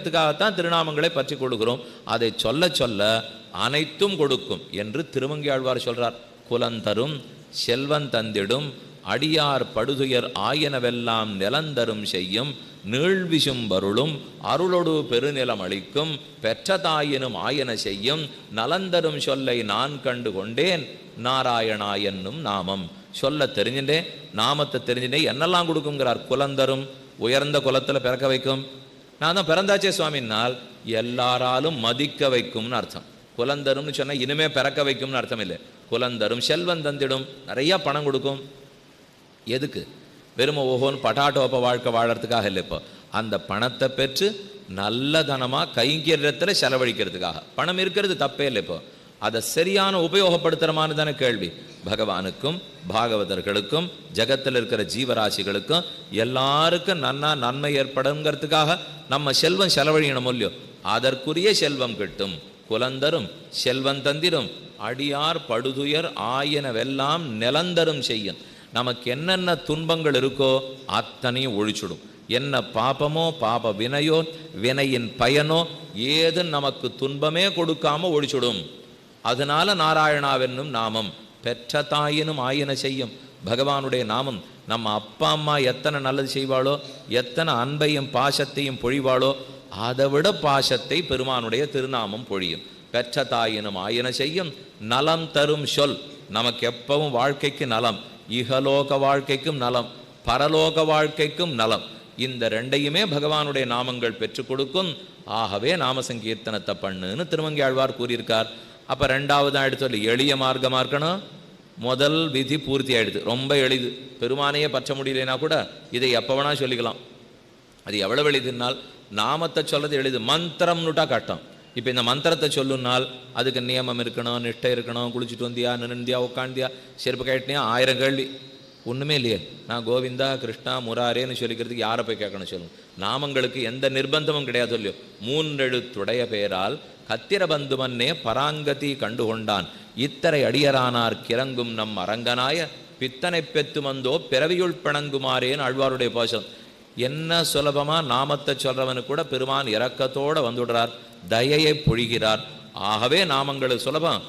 த்துக்காகத்தான் திருநாமங்களை பற்றி கொடுக்கிறோம். அதை சொல்ல சொல்ல அனைத்தும் கொடுக்கும் என்று திருமங்கையாழ்வார் சொல்றார். குலந்தரும் செல்வன் தந்திடும் அடியார் படுதுயர் ஆயனவெல்லாம் நிலந்தரும் செய்யும் நீழ்விசும் வருளும் அருளொடு பெருநிலம் அளிக்கும் பெற்ற தாயினும் ஆயன செய்யும் நலந்தரும் சொல்லை நான் கண்டு கொண்டேன் நாராயணா என்னும் நாமம். சொல்ல தெரிஞ்சுட்டேன், நாமத்தை தெரிஞ்சுட்டேன், என்னெல்லாம் கொடுக்குங்கிறார். குலந்தரும் உயர்ந்த குலத்தில் பிறக்க வைக்கும். நான் தான் பிறந்தாச்சே சுவாமினால் எல்லாராலும் மதிக்க வைக்கும்னு அர்த்தம். குலந்தரும்னு சொன்னால் இனிமே பிறக்க வைக்கும்னு அர்த்தம் இல்லை. குலந்தரும் செல்வம் தந்திடும், நிறையா பணம் கொடுக்கும். எதுக்கு? வெறும் ஓஹோன்னு பட்டாட்டோப்ப வாழ்க்கை வாழறதுக்காக இல்லை. இப்போ அந்த பணத்தை பெற்று நல்ல தனமாக கைங்கரியத்தில் செலவழிக்கிறதுக்காக. பணம் இருக்கிறது தப்பே இல்லை. இப்போ அதை சரியான உபயோகப்படுத்துகிறமான தானே கேள்வி. பகவானுக்கும் பாகவதர்களுக்கும் ஜகத்தில் இருக்கிற ஜீவராசிகளுக்கும் எல்லாருக்கும் நன்மை ஏற்படுங்கிறதுக்காக நம்ம செல்வம் செலவழியணும் இல்லையோ, அதற்குரிய செல்வம் கிட்டும். குலந்தரும் செல்வம் தந்திரும் அடியார் படுதுயர் ஆயனவெல்லாம் நிலந்தரும் செய்யும். நமக்கு என்னென்ன துன்பங்கள் இருக்கோ அத்தனையும் ஒழிச்சுடும். என்ன பாபமோ பாப வினையோ வினையின் பயனோ ஏது நமக்கு துன்பமே கொடுக்காம ஒழிச்சுடும். அதனால நாராயணாவென்னும் நாமம் பெற்ற தாயினும் ஆயன செய்யும். பகவானுடைய நாமம் நம்ம அப்பா அம்மா எத்தனை நல்லது செய்வாளோ, எத்தனை அன்பையும் பாசத்தையும் பொழிவாளோ, அதை விட பாசத்தை பெருமானுடைய திருநாமம் பொழியும். பெற்ற தாயினும் ஆயன செய்யும் நலம் தரும் சொல். நமக்கு எப்பவும் வாழ்க்கைக்கு நலம், இகலோக வாழ்க்கைக்கும் நலம், பரலோக வாழ்க்கைக்கும் நலம். இந்த ரெண்டையுமே பகவானுடைய நாமங்கள் பெற்றுக் கொடுக்கும். ஆகவே நாம சங்கீர்த்தனத்தை பண்ணுன்னு திருமங்கையாழ்வார் கூறியிருக்கார். அப்போ ரெண்டாவதாக எடுத்து எளிய மார்க்கமாக இருக்கணும். முதல் விதி பூர்த்தி ஆகிடுது, ரொம்ப எளிது. பெருமானையே பற்ற முடியலைன்னா கூட இதை எப்போ வேணா சொல்லிக்கலாம். அது எவ்வளோ எளிதுனால் நாமத்தை சொல்றது எளிது, மந்திரம்னுட்டா கட்டம். இப்போ இந்த மந்திரத்தை சொல்லுனால் அதுக்கு நியமம் இருக்கணும், நிஷ்டை இருக்கணும். குளிச்சுட்டு வந்தியா, நின்ந்தியா, உட்காந்தியா, செருப்பு கேட்டினியா, 1000 கேள்வி. ஒன்றுமே இல்லையே. நான் கோவிந்தா கிருஷ்ணா முராரேன்னு சொல்லிக்கிறதுக்கு யாரை போய் கேட்கணும் சொல்லுங்க. நாமங்களுக்கு எந்த நிர்பந்தமும் கிடையாது இல்லையோ. 3 எழுத்துடைய பெயரால் கத்திர பந்துமன்னே பராங்கதி கண்டுகொண்டான் இத்தரை அடியரானார் கிறங்கும் நம் அரங்கனாய பித்தனை பெத்து வந்தோ பிறவியுள் பிணங்குமாறேன்னு ஆழ்வாருடைய பாசம். என்ன சுலபமாக நாமத்தை சொல்றவனு கூட பெருமான் இரக்கத்தோடு வந்துடுறார், தயையை பொழிகிறார். ஆகவே நாமங்களுக்கு சுலபம்.